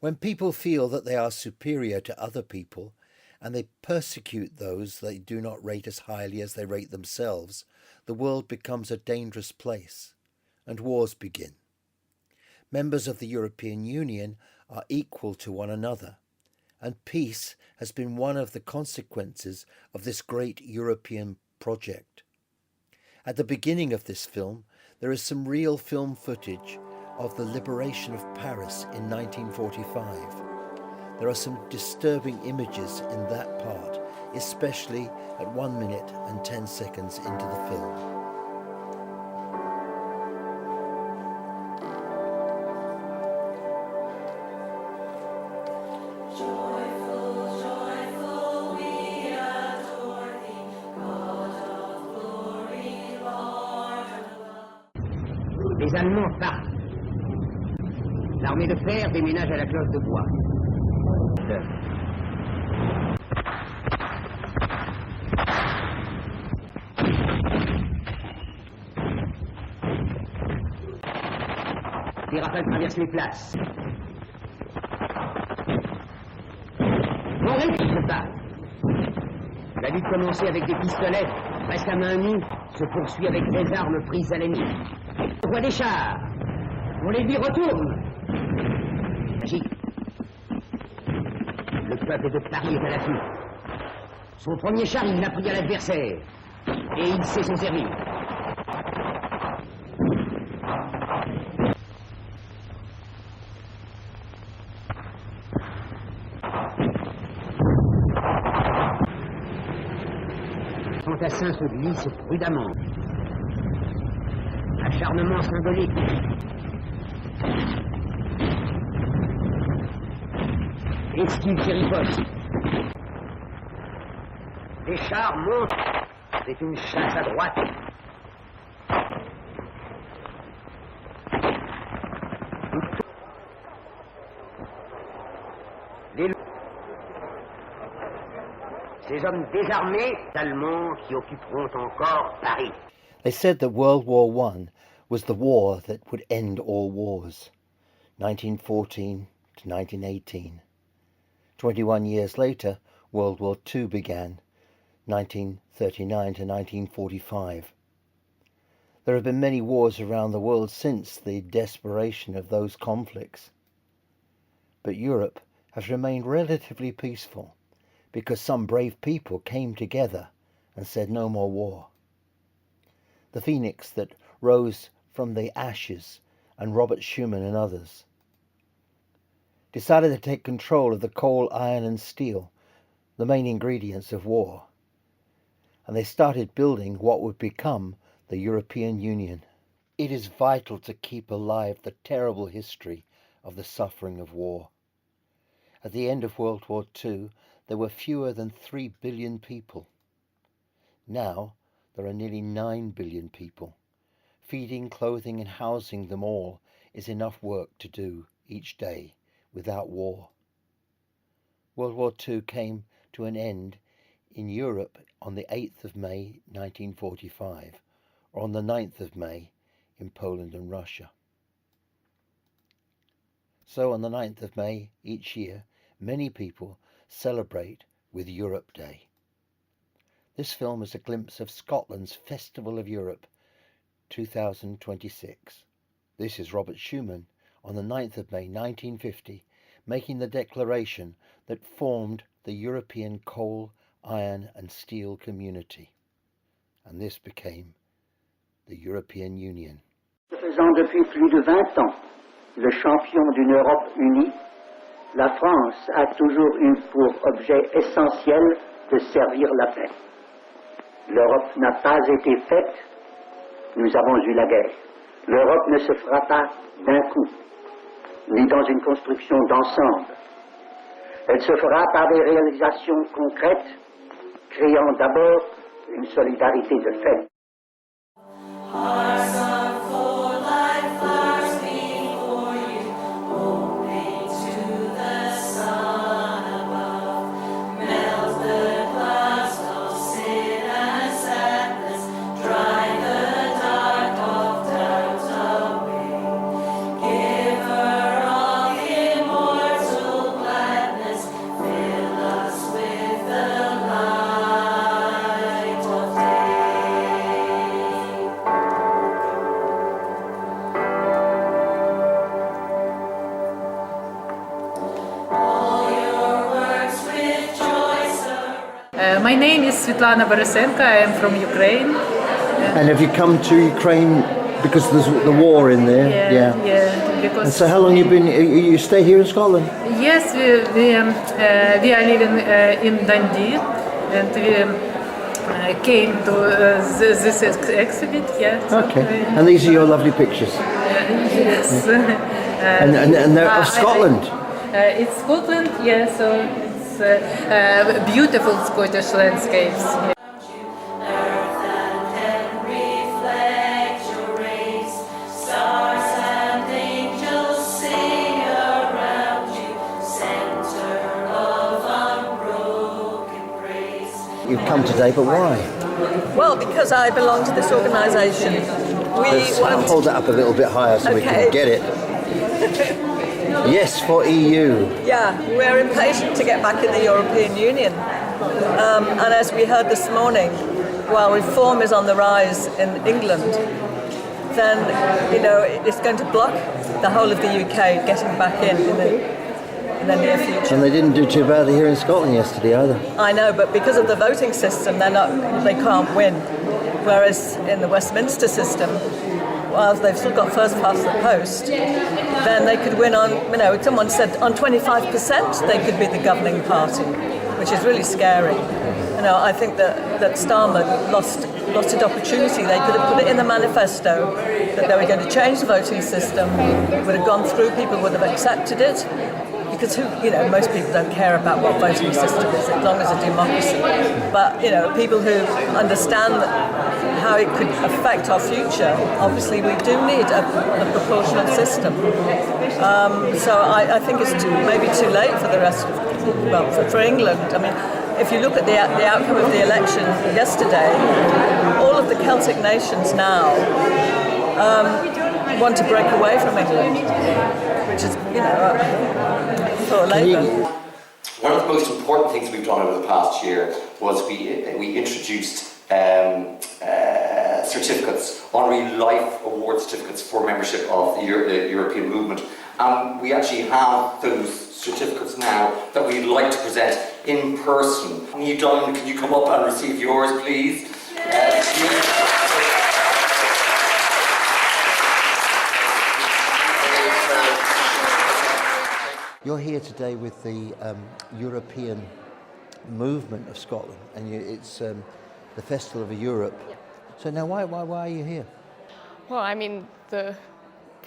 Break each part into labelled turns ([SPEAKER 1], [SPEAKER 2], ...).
[SPEAKER 1] When people feel that they are superior to other people and they persecute those they do not rate as highly as they rate themselves, the world becomes a dangerous place and wars begin. Members of the European Union are equal to one another, and peace has been one of the consequences of this great European project. At the beginning of this film, there is some real film footage of the liberation of Paris in 1945. There are some disturbing images in that part, especially at 1 minute and 10 seconds into the film.
[SPEAKER 2] Les Allemands partent. L'armée de fer déménage à la cloche de bois. Les rafales traversent les places. Mon rythme se bat. La lutte commencée avec des pistolets, presque à main nue, se poursuit avec des armes prises à l'ennemi. On voit des chars. On les dit retourne. Magique. Le peuple de Paris est à l'affût. Son premier char, il l'a pris à l'adversaire. Et il sait s'en servir. Le fantassin se glisse prudemment. Acharnement symbolique. Esquive qui riposte. Les chars montent. C'est une chasse à droite. Ces hommes désarmés, Allemands qui occuperont encore Paris.
[SPEAKER 1] They said that World War I was the war that would end all wars, 1914 to 1918. 21 years later, World War II began, 1939 to 1945. There have been many wars around the world since the desperation of those conflicts. But Europe has remained relatively peaceful because some brave people came together and said no more war. The phoenix that rose from the ashes and Robert Schuman and others decided to take control of the coal, iron and steel, the main ingredients of war. And they started building what would become the European Union. It is vital to keep alive the terrible history of the suffering of war. At the end of World War II, there were fewer than 3 billion people. Now, there are nearly 9 billion people. Feeding, clothing and housing them all is enough work to do each day without war. World War II came to an end in Europe on the 8th of May 1945, or on the 9th of May in Poland and Russia. So on the 9th of May each year, many people celebrate with Europe Day. This film is a glimpse of Scotland's Festival of Europe 2026. This is Robert Schuman on the 9th of May 1950 making the declaration that formed the European coal, iron and steel community. And this became the European Union.
[SPEAKER 3] Faisant depuis plus de 20 ans le champion d'une Europe unie, la France a toujours eu pour objet essentiel de servir la paix. L'Europe n'a pas été faite, nous avons eu la guerre. L'Europe ne se fera pas d'un coup, ni dans une construction d'ensemble. Elle se fera par des réalisations concrètes, créant d'abord une solidarité de fait.
[SPEAKER 4] My name is Svetlana Borisenko. I am from Ukraine.
[SPEAKER 1] And have you come to Ukraine because there's the war in there?
[SPEAKER 4] Yeah.
[SPEAKER 1] And
[SPEAKER 4] Because
[SPEAKER 1] so how long you been? You stay here in Scotland?
[SPEAKER 4] yes, we are living in Dundee, and we came to this exhibit. Yeah. So,
[SPEAKER 1] Okay. And these are your lovely pictures.
[SPEAKER 4] yes.
[SPEAKER 1] And they're of Scotland.
[SPEAKER 4] It's Scotland. Yeah. So it's beautiful Scottish landscapes. Yeah.
[SPEAKER 1] You've come today, but why?
[SPEAKER 5] Well, because I belong to this organisation.
[SPEAKER 1] Let's hold that up a little bit higher so we
[SPEAKER 5] Okay.
[SPEAKER 1] can get it. Yes, for EU.
[SPEAKER 5] Yeah, we're impatient to get back in the European Union. And as we heard this morning, while reform is on the rise in England, then, it's going to block the whole of the UK getting back in the near future.
[SPEAKER 1] And they didn't do too badly here in Scotland yesterday either.
[SPEAKER 5] I know, but because of the voting system, they can't win. Whereas in the Westminster system, whilst they've still got first past the post, then they could win on, someone said on 25% they could be the governing party, which is really scary. I think that Starmer lost an opportunity. They could have put it in the manifesto that they were going to change the voting system. It would have gone through, people would have accepted it. Because most people don't care about what voting system is, as long as it's a democracy. But people who understand how it could affect our future, obviously we do need a proportional system. So I think it's maybe too late for the rest of, for England. I mean, if you look at the outcome of the election yesterday, all of the Celtic nations now want to break away from England, which is, for Labour.
[SPEAKER 6] One of the most important things we've done over the past year was we introduced certificates, honorary life award certificates for membership of the European movement. We actually have those certificates now that we'd like to present in person. Neil Dunn, can you come up and receive yours, please?
[SPEAKER 1] You're here today with the European movement of Scotland, and it's the Festival of Europe. Yeah. So now, why are you here?
[SPEAKER 7] Well, I mean, the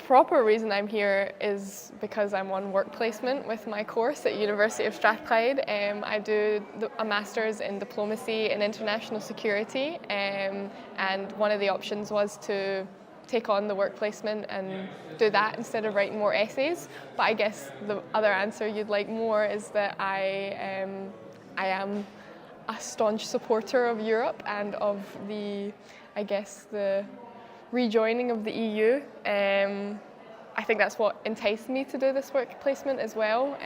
[SPEAKER 7] proper reason I'm here is because I'm on work placement with my course at University of Strathclyde. I do a master's in diplomacy and international security, and one of the options was to take on the work placement and do that instead of writing more essays. But I guess the other answer you'd like more is that I am a staunch supporter of Europe and of the rejoining of the EU. I think that's what enticed me to do this work placement as well.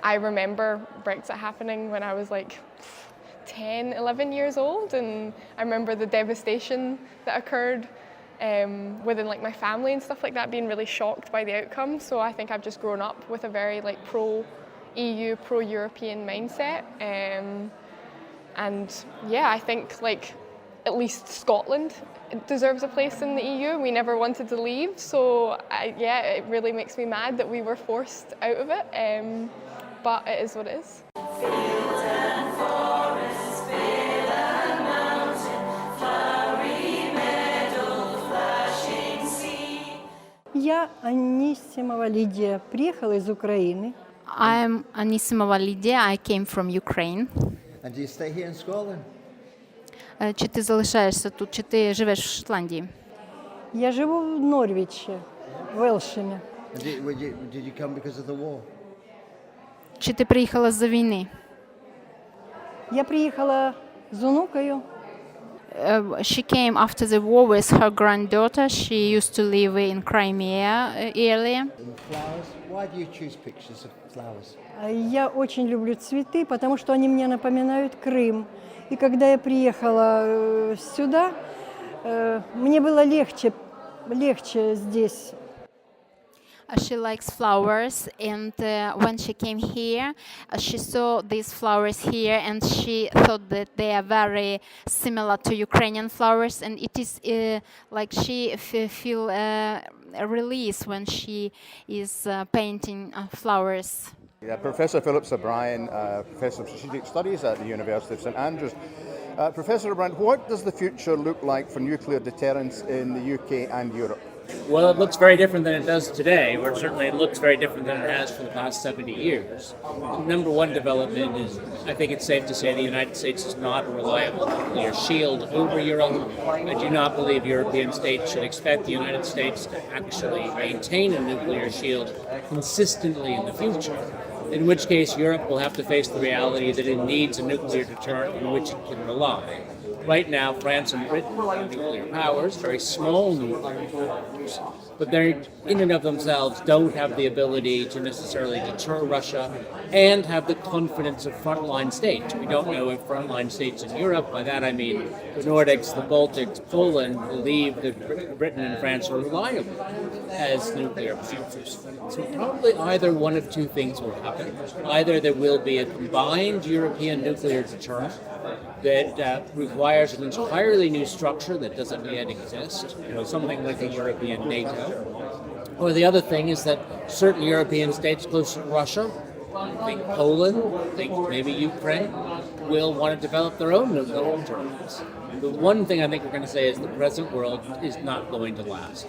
[SPEAKER 7] I remember Brexit happening when I was like 10, 11 years old, and I remember the devastation that occurred within like my family and stuff like that, being really shocked by the outcome. So I think I've just grown up with a very like pro-EU, pro-European mindset. And yeah, I think like at least Scotland deserves a place in the EU. We never wanted to leave, so it really makes me mad that we were forced out of it. But it is what it is.
[SPEAKER 8] Я Анисимова Лидия, приехала из Украины.
[SPEAKER 9] I'm Anisimova Lydia, I came from Ukraine.
[SPEAKER 1] And do you stay here in Scotland?
[SPEAKER 9] Чи ти залишаєшся тут, чи ти живеш в Шотландії?
[SPEAKER 8] Я живу в Норвичі, в Елшемі.
[SPEAKER 1] And did you come because of the war?
[SPEAKER 9] Чи ти приїхала з-за війни?
[SPEAKER 8] Я приїхала з онукою.
[SPEAKER 9] She came after the war with her granddaughter. She used to live in Crimea earlier.
[SPEAKER 1] And flowers? Why do you choose pictures of flowers?
[SPEAKER 8] Я очень люблю цветы, потому что они мне напоминают Крым. И когда я приехала сюда, мне было легче здесь.
[SPEAKER 9] She likes flowers, and when she came here, she saw these flowers here, and she thought that they are very similar to Ukrainian flowers, and it is like she feel a release when she is painting flowers.
[SPEAKER 10] Yeah, Professor Phillips O'Brien, Professor of Strategic Studies at the University of St Andrews. Professor O'Brien, what does the future look like for nuclear deterrence in the UK and Europe?
[SPEAKER 11] Well, it looks very different than it does today, or certainly it looks very different than it has for the past 70 years. Number one development is, I think it's safe to say the United States is not a reliable nuclear shield over Europe. I do not believe European states should expect the United States to actually maintain a nuclear shield consistently in the future, in which case Europe will have to face the reality that it needs a nuclear deterrent on which it can rely. Right now, France and Britain are nuclear powers, very small nuclear powers, but they, in and of themselves, don't have the ability to necessarily deter Russia and have the confidence of frontline states. We don't know if frontline states in Europe, by that I mean the Nordics, the Baltics, Poland, believe that Britain and France are reliable as nuclear powers. So probably either one of two things will happen. Either there will be a combined European nuclear deterrent that requires an entirely new structure that doesn't yet exist, something like a European NATO. Or the other thing is that certain European states close to Russia, think Poland, think maybe Ukraine, will want to develop their own nuclear deterrents. The one thing I think we're going to say is the present world is not going to last.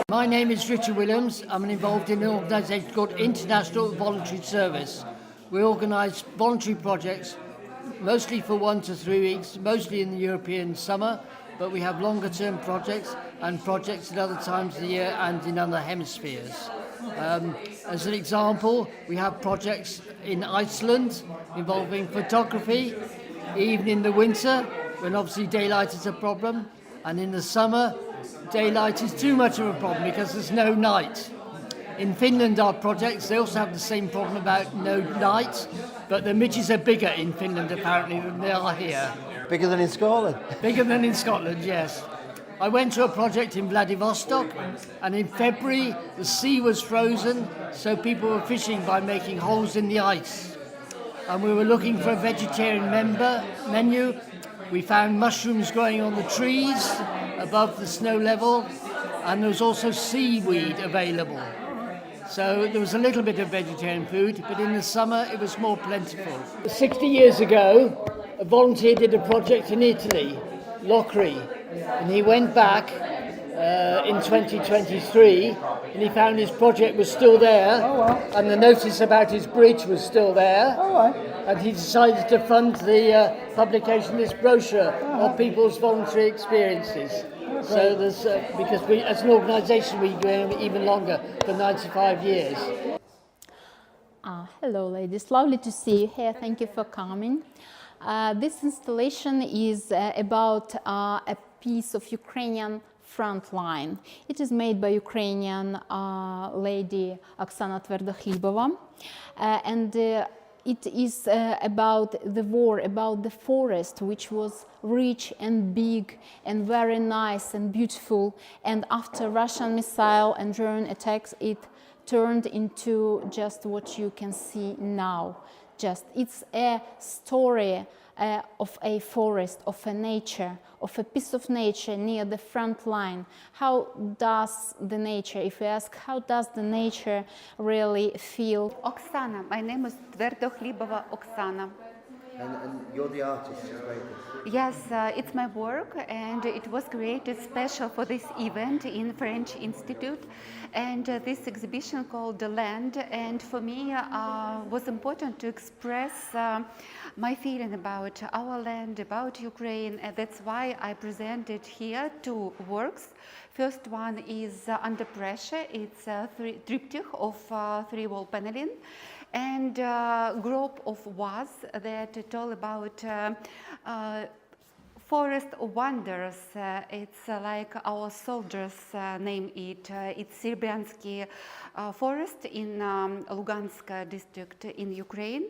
[SPEAKER 12] My name is Richard Williams. I'm involved in an organisation called International Voluntary Service. We organise voluntary projects, mostly for 1 to 3 weeks, mostly in the European summer, but we have longer term projects and projects at other times of the year and in other hemispheres. As an example, we have projects in Iceland involving photography, even in the winter, when obviously daylight is a problem, and in the summer, daylight is too much of a problem because there's no night. In Finland, our projects, they also have the same problem about no night, but the midges are bigger in Finland apparently than they are here.
[SPEAKER 1] Bigger than in Scotland?
[SPEAKER 12] Bigger than in Scotland, yes. I went to a project in Vladivostok, and in February the sea was frozen, so people were fishing by making holes in the ice. And we were looking for a vegetarian menu. We found mushrooms growing on the trees above the snow level, and there was also seaweed available. So there was a little bit of vegetarian food, but in the summer it was more plentiful. 60 years ago, a volunteer did a project in Italy, Locri, and he went back in 2023, and he found his project was still there, and the notice about his bridge was still there, and he decided to fund the publication of this brochure of people's voluntary experiences. So there's, because we, as an organisation, we go even longer, for 95 years.
[SPEAKER 9] Hello ladies, lovely to see you here, thank you for coming. This installation is about a piece of Ukrainian front line. It is made by Ukrainian lady Oksana Tverdohlibova, and it is about the war, about the forest, which was rich and big and very nice and beautiful, and after Russian missile and drone attacks it turned into just what you can see now. It's a story of a forest, of a nature, of a piece of nature near the front line. How does the nature, if you ask, how does the nature really feel?
[SPEAKER 13] Oksana, my name is Tverdohlibova Oksana.
[SPEAKER 1] And you're the artist, right?
[SPEAKER 13] Yes, it's my work, and it was created special for this event in French Institute, and this exhibition called The Land, and for me was important to express my feeling about our land, about Ukraine, and that's why I presented here two works. First one is Under Pressure. It's a triptych of three-wall paneling. and group of was that told about Forest Wonders. It's like our soldiers name it. It's Serbiansky forest in Lugansk district in Ukraine,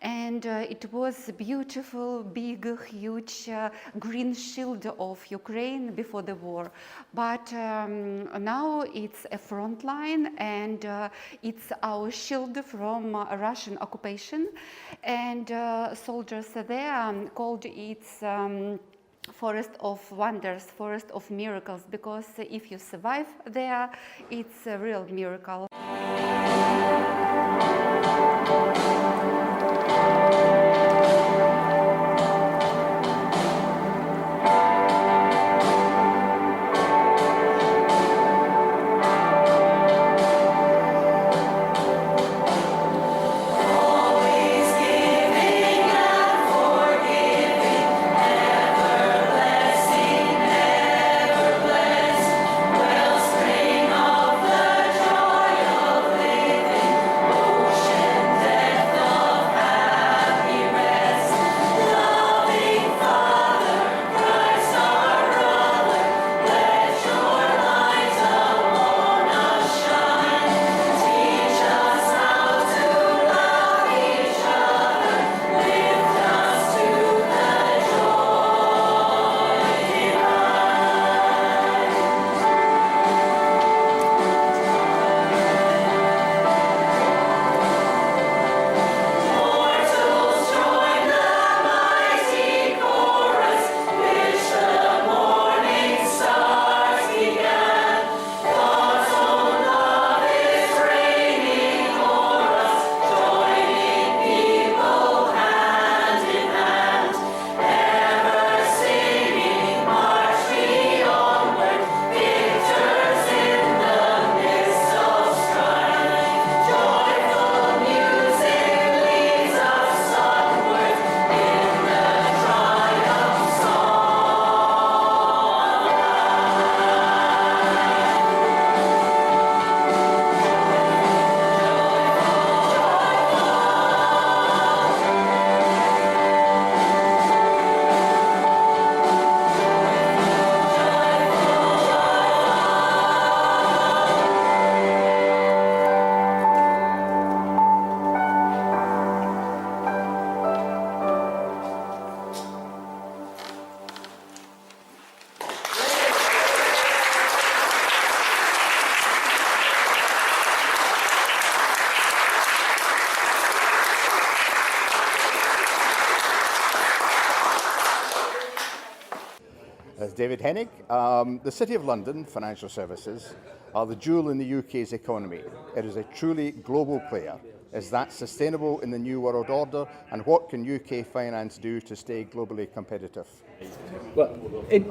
[SPEAKER 13] and it was beautiful, big, huge green shield of Ukraine before the war. But now it's a front line, and it's our shield from Russian occupation. And soldiers there called it Forest of Wonders, Forest of Miracles, because if you survive there, it's a real miracle.
[SPEAKER 10] David Hennig. The City of London Financial Services are the jewel in the UK's economy. It is a truly global player. Is that sustainable in the new world order? And what can UK finance do to stay globally competitive?
[SPEAKER 14] Well,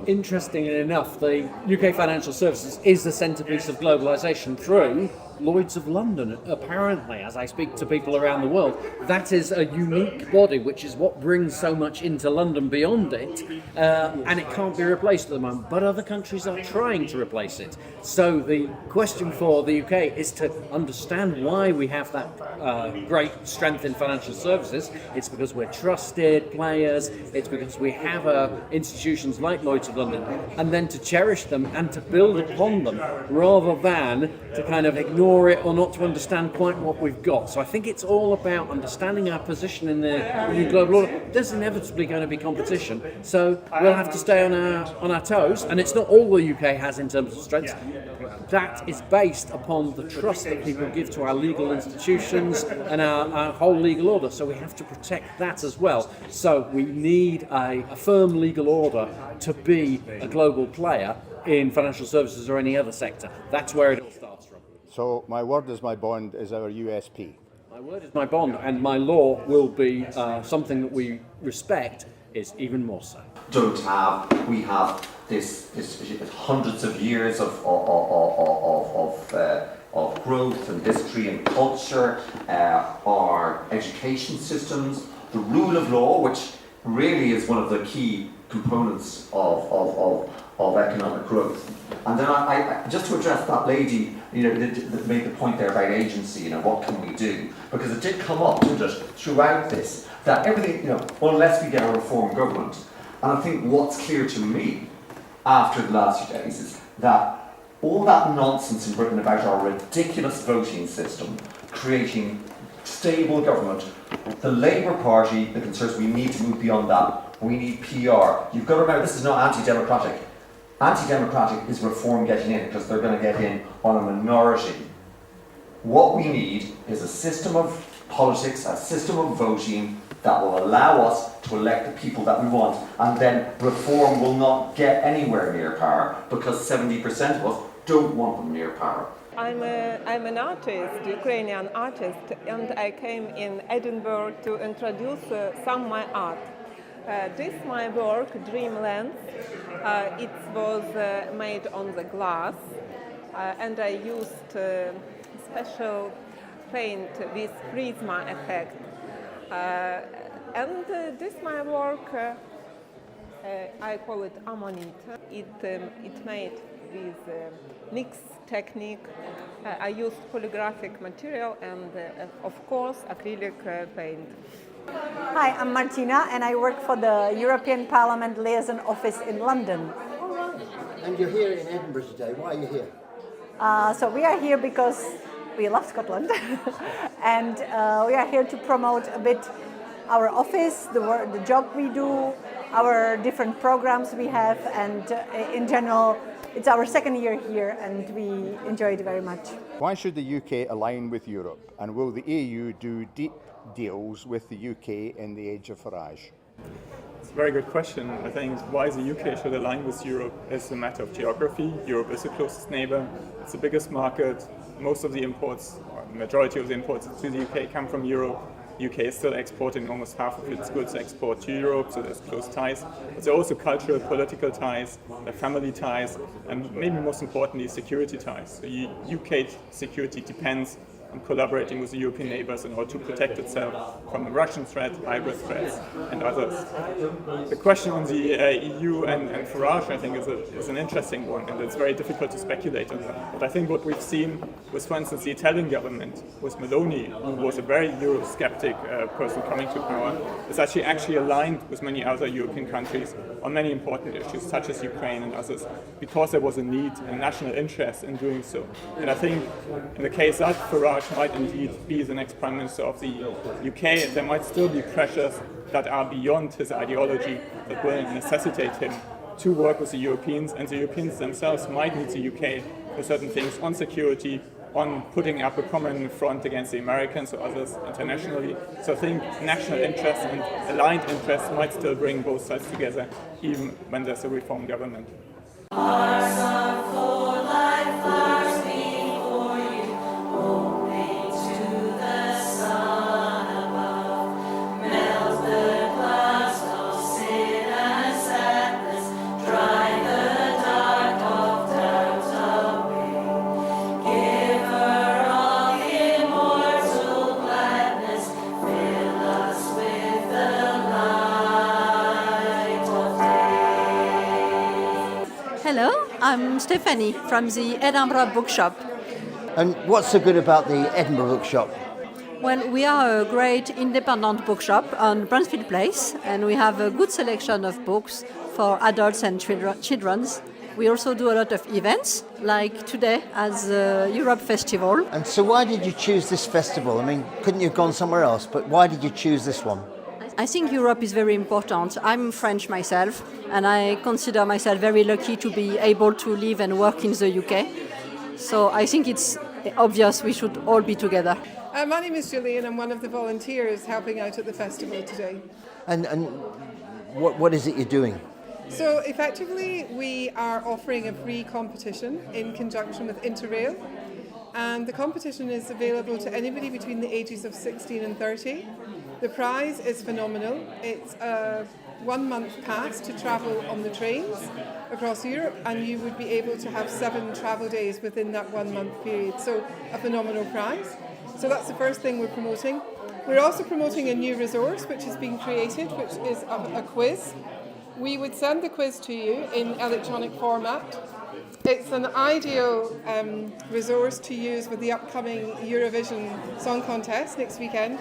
[SPEAKER 14] interestingly enough, the UK Financial Services is the centrepiece of globalisation through Lloyd's of London. Apparently, as I speak to people around the world, that is a unique body, which is what brings so much into London beyond it, and it can't be replaced at the moment, but other countries are trying to replace it. So the question for the UK is to understand why we have that great strength in financial services. It's because we're trusted players, it's because we have institutions like Lloyd's of London, and then to cherish them and to build upon them rather than to kind of ignore it or not to understand quite what we've got. So I think it's all about understanding our position in the new global order. There's inevitably going to be competition, so we'll have to stay on our toes, and it's not all the UK has in terms of strengths. That is based upon the trust that people give to our legal institutions and our whole legal order, so we have to protect that as well. So we need a firm legal order to be a global player in financial services or any other sector. That's where it all starts from.
[SPEAKER 10] So my word is my bond is our USP.
[SPEAKER 14] My word is my bond, and my law will be something that we respect is even more so.
[SPEAKER 6] We have this hundreds of years of growth and history and culture, our education systems, the rule of law, which really is one of the key components of economic growth. And then I just to address that lady, that made the point there about agency, what can we do? Because it did come up, didn't it, throughout this, that everything, unless we get a reform government, and I think what's clear to me after the last few days is that all that nonsense in Britain about our ridiculous voting system, creating stable government, the Labour Party, the Conservatives, we need to move beyond that. We need PR. You've got to remember, this is not anti-democratic. Anti-democratic is reform getting in, because they're going to get in on a minority. What we need is a system of politics, a system of voting that will allow us to elect the people that we want, and then reform will not get anywhere near power, because 70% of us don't want them near power.
[SPEAKER 15] I'm an artist, Ukrainian artist, and I came in Edinburgh to introduce some of my art. This my work, Dreamland. It was made on the glass, and I used special paint with prisma effect. And this my work, I call it Ammonite. It made with mixed technique. I used polygraphic material and, of course, acrylic paint.
[SPEAKER 16] Hi, I'm Martina, and I work for the European Parliament Liaison Office in London.
[SPEAKER 17] All right. And you're here in Edinburgh today. Why are you here?
[SPEAKER 16] So we are here because we love Scotland, and we are here to promote a bit our office, the job we do, our different programs we have, and in general, it's our second year here, and we enjoy it very much.
[SPEAKER 10] Why should the UK align with Europe, and will the EU do deep deals with the UK in the age of Farage?
[SPEAKER 18] It's a very good question. I think why the UK should align with Europe is a matter of geography. Europe is the closest neighbour, it's the biggest market. Most of the imports, or the majority of the imports to the UK come from Europe. UK is still exporting almost half of its goods export to Europe, so there's close ties. But there are also cultural, political ties, there are family ties, and maybe most importantly, security ties. So UK security depends on collaborating with the European neighbours in order to protect itself from the Russian threat, hybrid threats, and others. The question on the EU and Farage, I think, is an interesting one, and it's very difficult to speculate on that. But I think what we've seen with, for instance, the Italian government, with Meloni, who was a very Eurosceptic person coming to power, is actually aligned with many other European countries on many important issues, such as Ukraine and others, because there was a need, a national interest in doing so. And I think in the case that Farage might indeed be the next Prime Minister of the UK, there might still be pressures that are beyond his ideology that will necessitate him to work with the Europeans, and the Europeans themselves might need the UK for certain things on security, on putting up a common front against the Americans or others internationally. So I think national interests and aligned interests might still bring both sides together, even when there's a reform government.
[SPEAKER 19] Hello, I'm Stephanie from the Edinburgh Bookshop.
[SPEAKER 17] And what's so good about the Edinburgh Bookshop?
[SPEAKER 19] Well, we are a great independent bookshop on Bransfield Place, and we have a good selection of books for adults and children. We also do a lot of events, like today as the Europe Festival.
[SPEAKER 17] And so why did you choose this festival? I mean, couldn't you have gone somewhere else, but why did you choose this one?
[SPEAKER 19] I think Europe is very important. I'm French myself, and I consider myself very lucky to be able to live and work in the UK. So I think it's obvious we should all be together.
[SPEAKER 20] My name is Gillian. I'm one of the volunteers helping out at the festival today.
[SPEAKER 17] And what is it you're doing?
[SPEAKER 20] So effectively, we are offering a free competition in conjunction with Interrail. And the competition is available to anybody between the ages of 16 and 30. The prize is phenomenal. It's a 1 month pass to travel on the trains across Europe, and you would be able to have 7 travel days within that 1 month period. So a phenomenal prize. So that's the first thing we're promoting. We're also promoting a new resource which is being created, which is a quiz. we would send the quiz to you in electronic format. It's an ideal resource to use with the upcoming Eurovision Song Contest next weekend.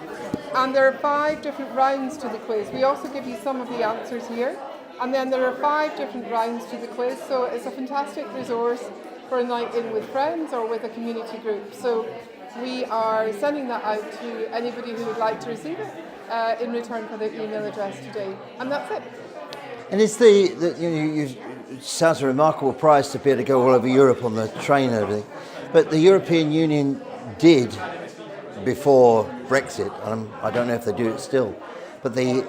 [SPEAKER 20] And there are 5 different rounds to the quiz. We also give you some of the answers here. And then there are 5 different rounds to the quiz. So it's a fantastic resource for a night in with friends or with a community group. So we are sending that out to anybody who would like to receive it in return for their email address today. And that's it.
[SPEAKER 17] And it's it sounds a remarkable prize to be able to go all over Europe on the train and everything. But the European Union did, before Brexit, I don't know if they do it still, but the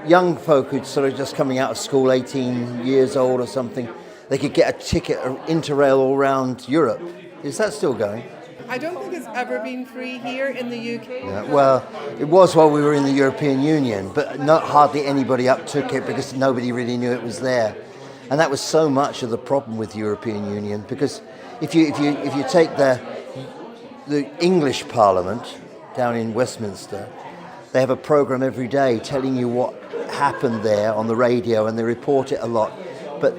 [SPEAKER 17] young folk who'd sort of just coming out of school, 18 years old or something, they could get a ticket, Interrail all around Europe. Is that still going?
[SPEAKER 20] I don't think it's ever been free here in the UK.
[SPEAKER 17] Yeah, well, it was while we were in the European Union, but not hardly anybody uptook it because nobody really knew it was there. And that was so much of the problem with the European Union, because if you take the English Parliament down in Westminster, they have a programme every day telling you what happened there on the radio, and they report it a lot. But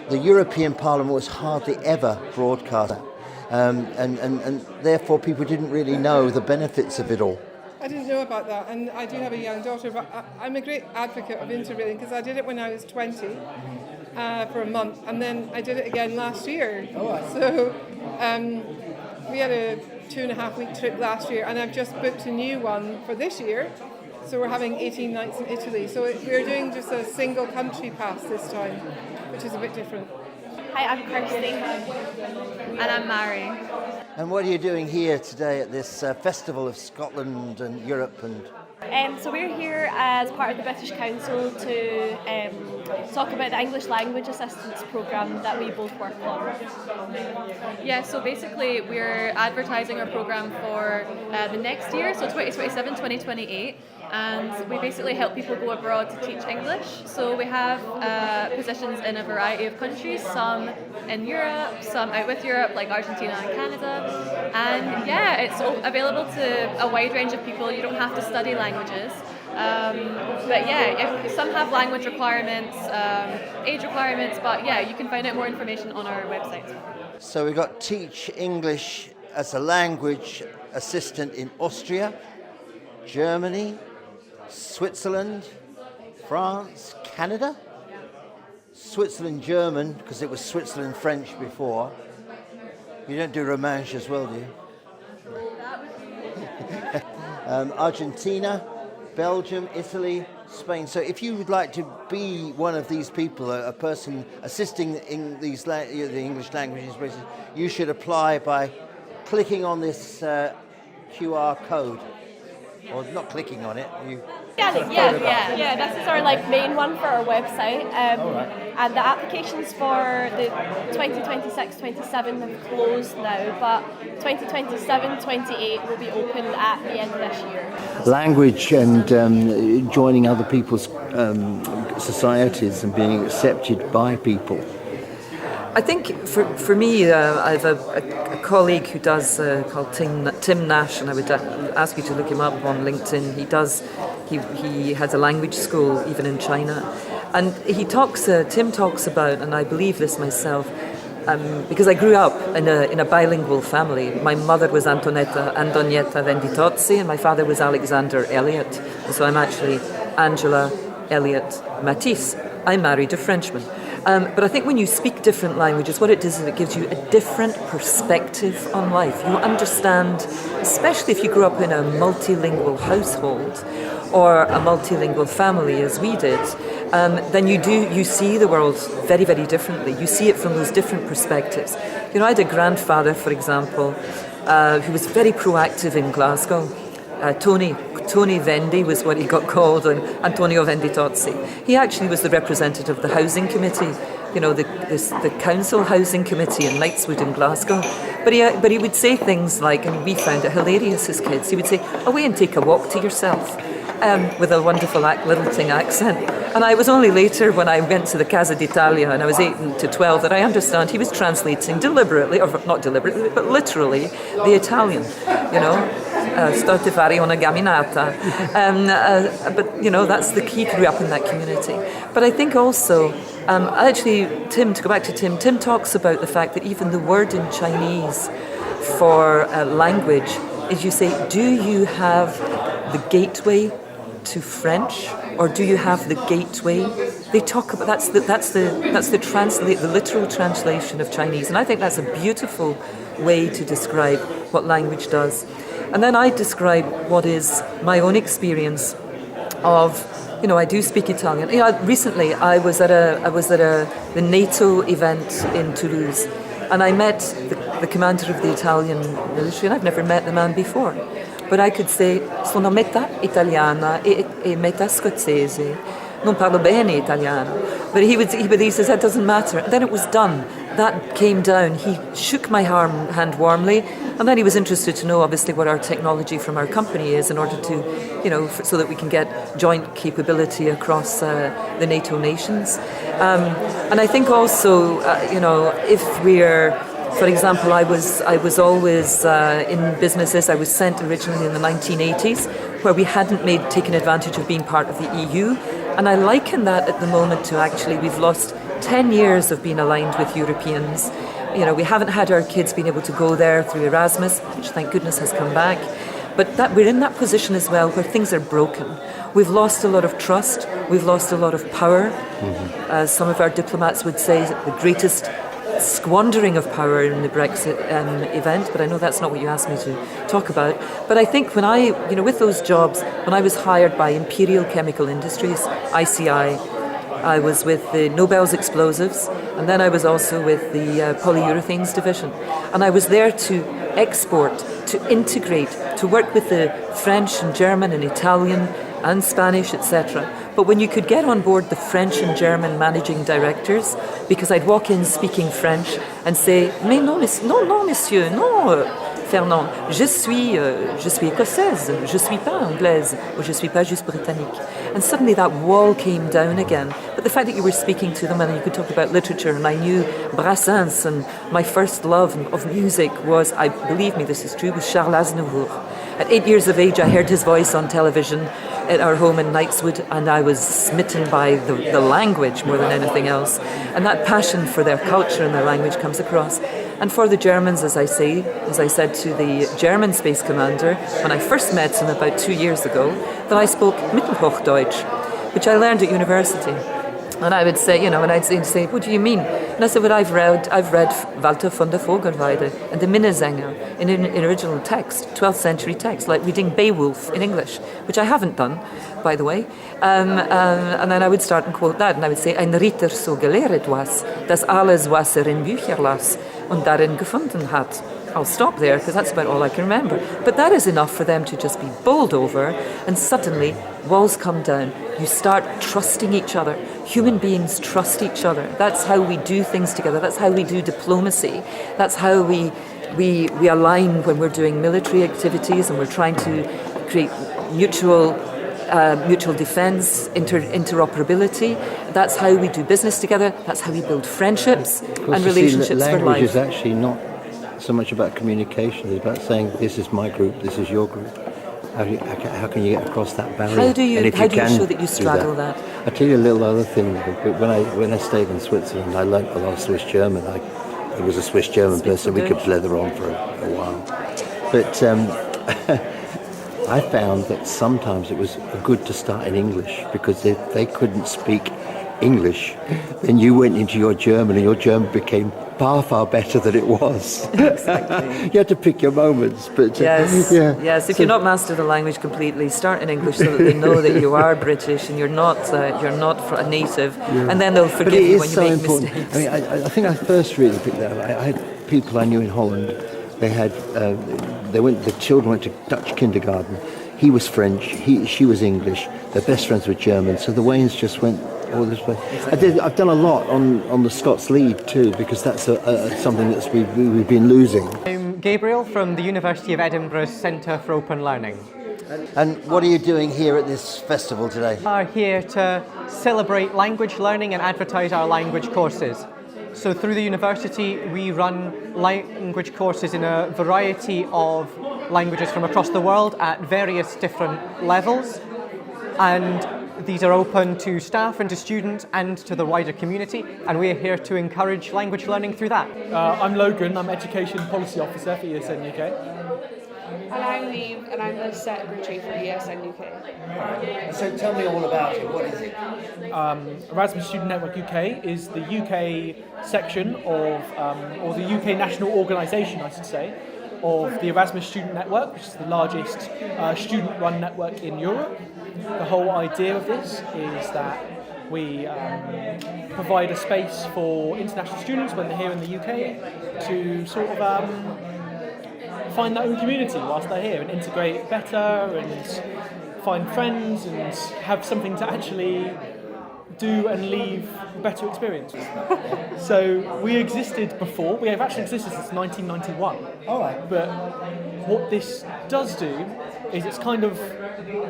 [SPEAKER 17] the European Parliament was hardly ever broadcast. And therefore people didn't really know the benefits of it all.
[SPEAKER 20] I didn't know about that, and I do have a young daughter, but I'm a great advocate of interrailing because I did it when I was 20 for a month, and then I did it again last year. So we had a 2.5-week trip last year, and I've just booked a new one for this year. So we're having 18 nights in Italy. So we're doing just a single country pass this time, which is a bit different.
[SPEAKER 21] Hi, I'm Kirsty. And I'm Mary.
[SPEAKER 17] And what are you doing here today at this festival of Scotland and Europe?
[SPEAKER 21] So we're here as part of the British Council to talk about the English Language Assistance Programme that we both work on.
[SPEAKER 22] Yeah, so basically we're advertising our programme for the next year, so 2027, 2028. And we basically help people go abroad to teach English. So we have positions in a variety of countries, some in Europe, some out with Europe, like Argentina and Canada. And yeah, it's available to a wide range of people. You don't have to study languages. But yeah, some have language requirements, age requirements, but yeah, you can find out more information on our website.
[SPEAKER 17] So we've got Teach English as a Language Assistant in Austria, Germany, Switzerland, France, Canada, Switzerland German, because it was Switzerland French before. You don't do Romansh as well, do you? Argentina, Belgium, Italy, Spain. So if you would like to be one of these people, a person assisting in these the English languages, you should apply by clicking on this QR code. Or not clicking on it.
[SPEAKER 21] Yeah. This is our main one for our website. And the applications for the 2026-27 have closed now, but 2027-28 will be open at the end of this year.
[SPEAKER 1] Language and joining other people's societies and being accepted by people.
[SPEAKER 23] I think for me, I have a colleague who does called Tim Nash, and I would ask you to look him up on LinkedIn. He has a language school even in China, and Tim talks about, and I believe this myself, because I grew up in a bilingual family. My mother was Antonietta Venditozzi, and my father was Alexander Elliot, and so I'm actually Angela Elliot Matisse. I married a Frenchman. But I think when you speak different languages, what it does is it gives you a different perspective on life. You understand, especially if you grew up in a multilingual household or a multilingual family as we did, then you see the world very, very differently. You see it from those different perspectives. I had a grandfather, for example, who was very proactive in Glasgow. Tony Vendi was what he got called, and Antonio Venditozzi. He actually was the representative of the housing committee, the council housing committee in Knightswood in Glasgow. But he would say things like, and we found it hilarious as kids, he would say, away and take a walk to yourself, with a wonderful lilting accent. And it was only later when I went to the Casa d'Italia and I was 8 to 12 that I understand he was translating deliberately, or not deliberately, but literally, the Italian, Storti fare una camminata. But, you know, that's the key. Grew up in that community. But I think also, actually, Tim, to go back to Tim, Tim talks about the fact that even the word in Chinese for language is, you say, do you have the gateway to French, or do you have the gateway? They talk about that's the literal translation of Chinese, and I think that's a beautiful way to describe what language does. And then I describe what is my own experience of, you know, I do speak Italian. You know, recently I was at the NATO event in Toulouse, and I met the commander of the Italian military, and I've never met the man before. But I could say, sono metà italiana e metà scozzese. Non parlo bene italiano. But he says, that doesn't matter. And then it was done. That came down. He shook my hand warmly, and then he was interested to know, obviously, what our technology from our company is in order to, you know, so that we can get joint capability across the NATO nations. And I think also, you know, if we're, for example, I was always in businesses. I was sent originally in the 1980s, where we hadn't taken advantage of being part of the EU. And I liken that at the moment to actually we've lost 10 years of being aligned with Europeans. You know, we haven't had our kids being able to go there through Erasmus, which thank goodness has come back. But that we're in that position as well where things are broken. We've lost a lot of trust. We've lost a lot of power. As some of our diplomats would say, the greatest squandering of power in the Brexit event, but I know that's not what you asked me to talk about. But I think when with those jobs, when I was hired by Imperial Chemical Industries, ICI, I was with the Nobel's Explosives, and then I was also with the Polyurethanes Division. And I was there to export, to integrate, to work with the French and German and Italian and Spanish, etc. But when you could get on board the French and German managing directors, because I'd walk in speaking French and say, mais non, monsieur, non, Fernand, je suis écossaise, je suis pas anglaise, or je suis pas juste britannique. And suddenly that wall came down again. But the fact that you were speaking to them and you could talk about literature, and I knew Brassens, and my first love of music was, believe me, this is true, was Charles Aznavour. At 8 years of age, I heard his voice on television at our home in Knightswood, and I was smitten by the language more than anything else. And that passion for their culture and their language comes across. And for the Germans, as I said to the German space commander, when I first met him about 2 years ago, that I spoke Mittelhochdeutsch, which I learned at university. And I would say, and I'd say, what do you mean? And I said, well, I've read Walter von der Vogelweide and the Minnesänger in an original text, 12th century text, like reading Beowulf in English, which I haven't done, by the way. And then I would start and quote that, and I would say, ein Ritter so gelehret was, dass alles, was in Bücher las und darin gefunden hat. I'll stop there because that's about all I can remember. But that is enough for them to just be bowled over, and suddenly walls come down. You start trusting each other. Human beings trust each other. That's how we do things together. That's how we do diplomacy. That's how we align when we're doing military activities and we're trying to create mutual defence, interoperability. That's how we do business together. That's how we build friendships and relationships for life.
[SPEAKER 1] Language is actually not so much about communication. It's about saying, this is my group, this is your group. How can you get across that barrier?
[SPEAKER 23] How do you show that you straddle that?
[SPEAKER 1] I'll tell you a little other thing. When I stayed in Switzerland, I learnt a lot of Swiss German. I was a Swiss German person. We could leather on for a while. But I found that sometimes it was good to start in English, because if they couldn't speak English, then you went into your German, and your German became far better than it was.
[SPEAKER 23] Exactly.
[SPEAKER 1] You had to pick your moments, but
[SPEAKER 23] yes. If you're not master the language completely, start in English so that they know that you are British and you're not a native, and then they'll forgive you when you make mistakes.
[SPEAKER 1] I mean, I think I first really picked that up. I had people I knew in Holland. The children went to Dutch kindergarten. He was French. She was English. Their best friends were German. So the Waynes just went all this way. I've done a lot on the Scots Lead too, because that's something that we've been losing.
[SPEAKER 2] I'm Gabriel from the University of Edinburgh's Centre for Open Learning.
[SPEAKER 17] And what are you doing here at this festival today?
[SPEAKER 2] We are here to celebrate language learning and advertise our language courses. So through the university, we run language courses in a variety of languages from across the world at various different levels, and these are open to staff and to students and to the wider community, and we're here to encourage language learning through that.
[SPEAKER 3] I'm Logan, I'm Education Policy Officer for ESN UK.
[SPEAKER 4] And I'm Neve, and I'm the Secretary for ESN UK.
[SPEAKER 17] So tell me all about it. What is it?
[SPEAKER 3] Erasmus Student Network UK is the UK section of, or the UK national organisation, I should say, of the Erasmus Student Network, which is the largest student-run network in Europe. The whole idea of this is that we provide a space for international students when they're here in the UK to sort of find their own community whilst they're here and integrate better and find friends and have something to actually do and leave a better experience. So we existed before, we have actually existed since 1991.
[SPEAKER 17] All right.
[SPEAKER 3] But what this does do is it's kind of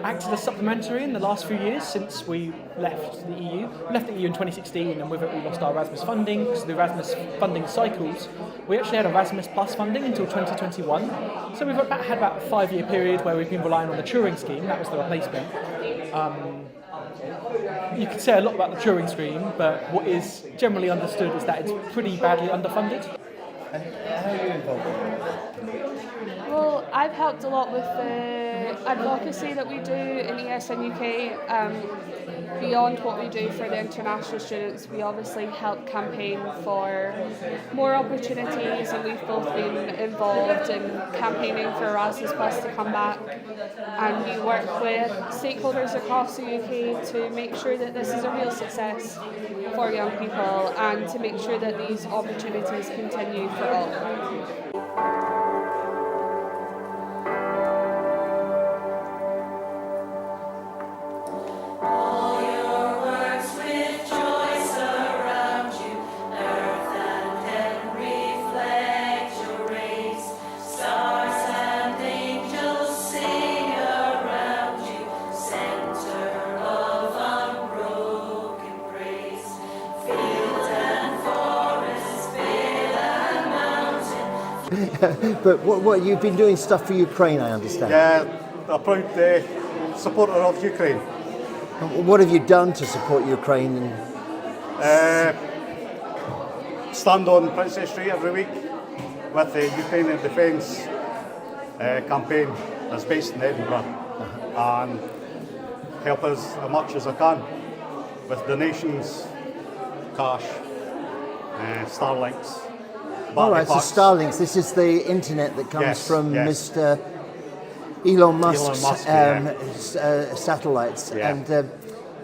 [SPEAKER 3] acted as supplementary in the last few years since we left the EU. We left the EU in 2016, and with it we lost our Erasmus funding. Because of the Erasmus funding cycles, we actually had Erasmus Plus funding until 2021. So we've had about a 5-year period where we've been relying on the Turing scheme. That was the replacement. You could say a lot about the Turing scheme, but what is generally understood is that it's pretty badly underfunded.
[SPEAKER 17] And how are you involved with it?
[SPEAKER 4] Well, I've helped a lot with the advocacy that we do in ESN UK. Beyond what we do for the international students, we obviously help campaign for more opportunities, and we've both been involved in campaigning for Erasmus Plus to come back. And we work with stakeholders across the UK to make sure that this is a real success for young people and to make sure that these opportunities continue for all.
[SPEAKER 17] But what you've been doing stuff for Ukraine, I understand.
[SPEAKER 5] Yeah, a proud supporter of Ukraine.
[SPEAKER 17] What have you done to support Ukraine?
[SPEAKER 5] Stand on Princess Street every week with the Ukrainian Defence campaign that's based in Edinburgh, and help us as much as I can with donations, cash, Starlinks.
[SPEAKER 17] All right, so Starlinks, this is the internet that comes from Mr. Elon Musk's satellites, and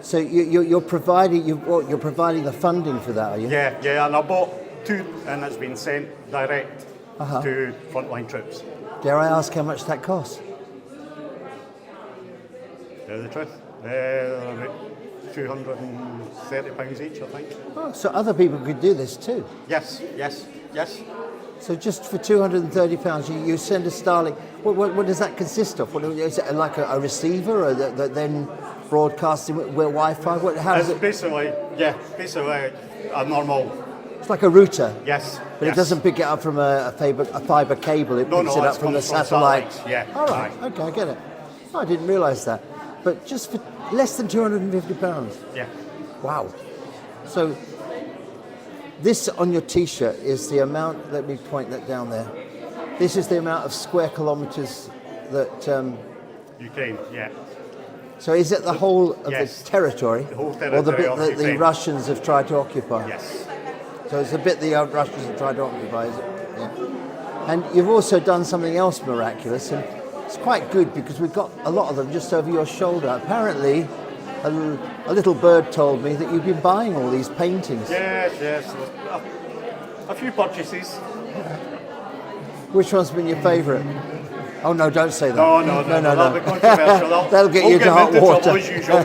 [SPEAKER 17] so you're providing the funding for that, are you?
[SPEAKER 5] Yeah, and I bought 2, and it's been sent direct to frontline troops.
[SPEAKER 17] Dare I ask how much that costs?
[SPEAKER 5] Tell the truth, about £230 each, I think.
[SPEAKER 17] Oh, so other people could do this too?
[SPEAKER 5] Yes.
[SPEAKER 17] So just for £230, you send a Starlink. What does that consist of? Is it like a receiver, or that then broadcasting with Wi-Fi? How does it?
[SPEAKER 5] Basically a normal.
[SPEAKER 17] It's like a router.
[SPEAKER 5] Yes.
[SPEAKER 17] But it doesn't pick it up from a fibre cable. It picks it up from the satellite.
[SPEAKER 5] Yeah.
[SPEAKER 17] All right. Okay, I get it. Oh, I didn't realise that. But just for less than £250.
[SPEAKER 5] Yeah.
[SPEAKER 17] Wow. So this on your T-shirt is the amount. Let me point that down there. This is the amount of square kilometres that.
[SPEAKER 5] Ukraine. Yeah.
[SPEAKER 17] So is it the whole of the territory?
[SPEAKER 5] The whole territory
[SPEAKER 17] or the bit
[SPEAKER 5] of
[SPEAKER 17] that
[SPEAKER 5] Ukraine.
[SPEAKER 17] the Russians have tried to occupy?
[SPEAKER 5] Yes.
[SPEAKER 17] So it's the bit the Russians have tried to occupy, is it? Yeah. And you've also done something else miraculous, and it's quite good because we've got a lot of them just over your shoulder. Apparently, a little bird told me that you've been buying all these paintings.
[SPEAKER 5] Yes. A few purchases.
[SPEAKER 17] Which one's been your favourite? Oh no, don't say that.
[SPEAKER 5] No. That'll be controversial.
[SPEAKER 17] That'll get you to hot water.
[SPEAKER 5] As usual.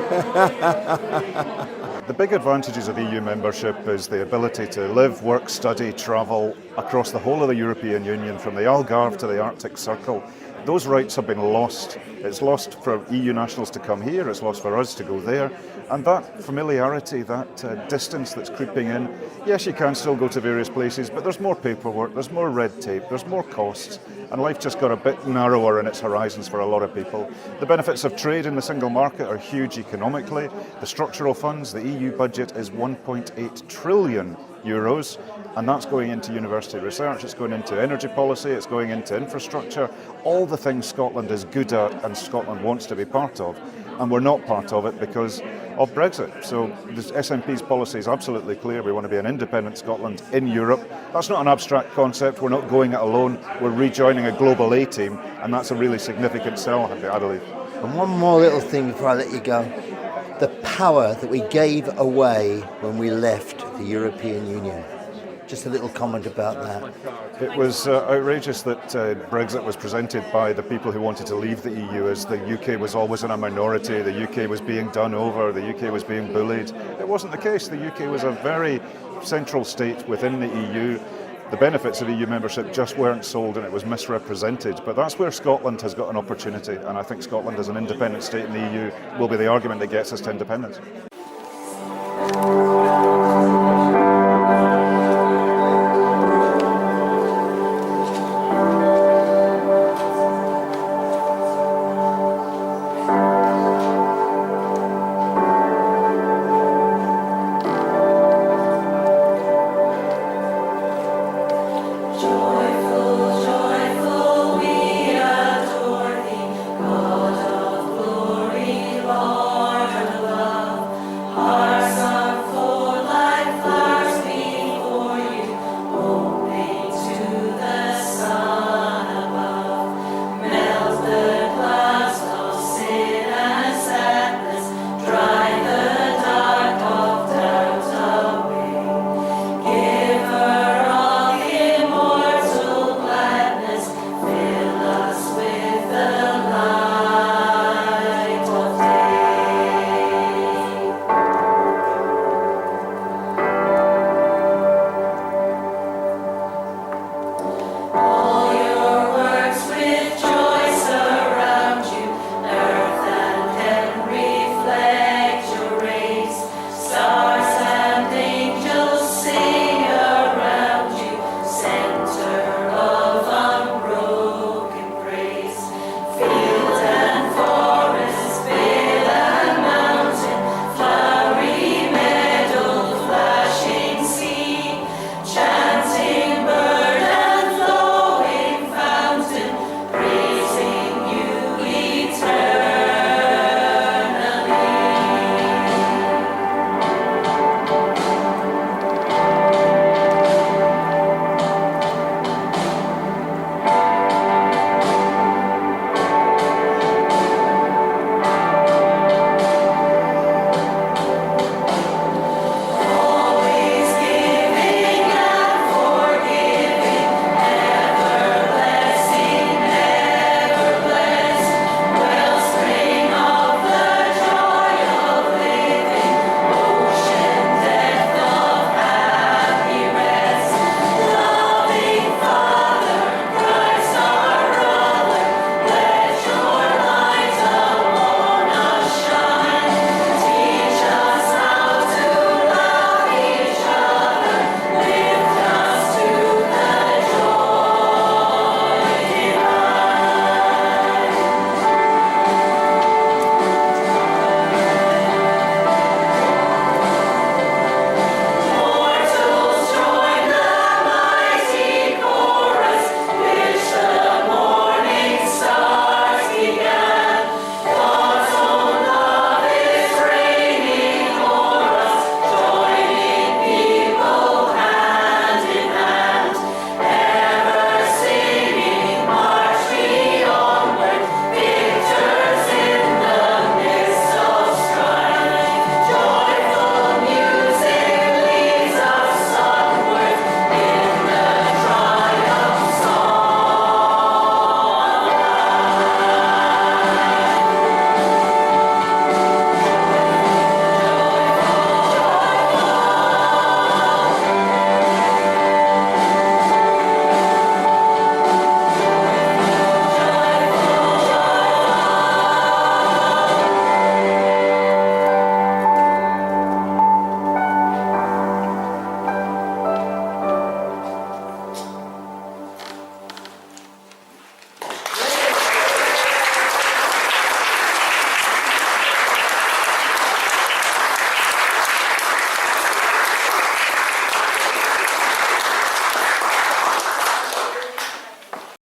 [SPEAKER 24] The big advantages of EU membership is the ability to live, work, study, travel
[SPEAKER 7] across the whole of the European Union, from the Algarve to the Arctic Circle. Those rights have been lost. It's lost for EU nationals to come here, it's lost for us to go there, and that familiarity, that distance that's creeping in, yes, you can still go to various places, but there's more paperwork, there's more red tape, there's more costs, and life just got a bit narrower in its horizons for a lot of people. The benefits of trade in the single market are huge economically. The structural funds, the EU budget is 1.8 trillion euros, and that's going into university research, it's going into energy policy, it's going into infrastructure, all the things Scotland is good at and Scotland wants to be part of, and we're not part of it because of Brexit. So the SNP's policy is absolutely clear. We want to be an independent Scotland in Europe. That's not an abstract concept, we're not going it alone, we're rejoining a global A team, and that's a really significant sell, I believe.
[SPEAKER 17] And one more little thing before I let you go. The power that we gave away when we left the European Union. Just a little comment about that.
[SPEAKER 7] It was outrageous that Brexit was presented by the people who wanted to leave the EU as the UK was always in a minority, the UK was being done over, the UK was being bullied. It wasn't the case. The UK was a very central state within the EU. The benefits of EU membership just weren't sold and it was misrepresented. But that's where Scotland has got an opportunity, and I think Scotland as an independent state in the EU will be the argument that gets us to independence.